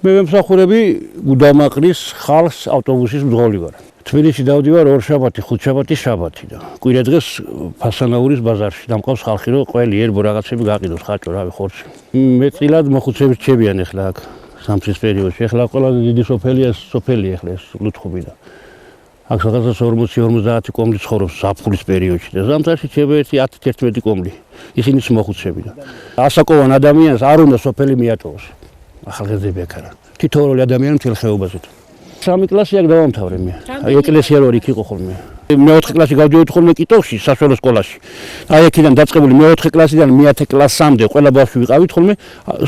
მე ვემსახურები გუდამაყრის ხალხს ავტობუსის მძღოლი ვარ. თბილისში დავდივარ 2 შაბათი, 5 შაბათი, შაბათი და კვირა დღეს ფასანაურის ბაზარში დამყავს ხალხი, რომ ყველი ერბო რაღაცები გაყიდოს, ხაჭო, რავი, ხორცი. მე წილად მოხუცები რჩებიან ახლა აქ სამწის პერიოდში. ახლა ყველაზე დიდი სოფელია ახლა ეს ლუთხუბი და აქ რაღაცა 40-50 კომლი ცხოვრობს ზაფხულის პერიოდში და ზამთარში რჩება 10-11 კომლი. ისინიც მოხუცები და ასაკოვან ადამიანს არ უნდა სოფელი მიატოვოს. ახალგაზრდები აქ არა. თითოეული ადამიანი მთელ ხეობაზე. 3 კლასი აქ დავამთავრე მე. ეკლესია რო იქ იყო ხოლმე. მე-4 კლასი გავდივოდი ხოლმე კიტოვში, სასწავლო სკოლაში. აი აქედან დაწყებული მე-4 კლასიდან მე-10 კლასამდე ყველა ბავშვი ვიყავით ხოლმე,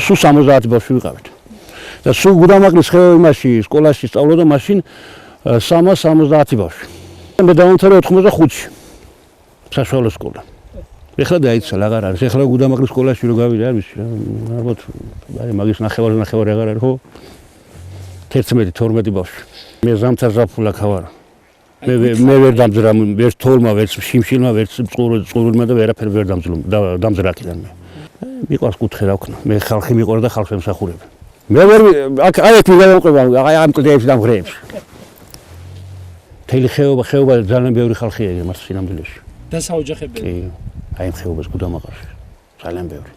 სულ 70 ბავშვი ვიყავით. და სულ გუდამაყრის ხეობაში სკოლაში სწავლობდა მაშინ 370 ბავშვი. მე დავამთავრე 85-ში. სასწავლო სკოლა. ეხლა დაიცვალა, აღარ არის. ეხლა გუდამაყრის სკოლაში რო გავიდე, არ ვიცი რა, ალბათ აი მაგის ნახევარი აღარ არის ხო? 11-12 ბავშვი. მე ზამთარ ზაფხულ აქ ვარ. მე ვერ დამძრა, ვერ თოლმა, ვერ შიმშილმა, ვერ წყურულმა და ვერაფერ ვერ დამძრა აქედან მე. მიყვარს კუთხე რა ვქნა. მე ხალხი მიყვარდა და ხალხს ემსახურები. მე ვერ აქ აიქ მივაყვება, აი ამ კლდეებში და მღრეებში. თელი ხეობა ძალიან ბევრი ხალხია იმას სინამდვილეში. და საოჯახებელი. კი, აი ამ ხეობას გუდამაყარში. ძალიან ბევრი.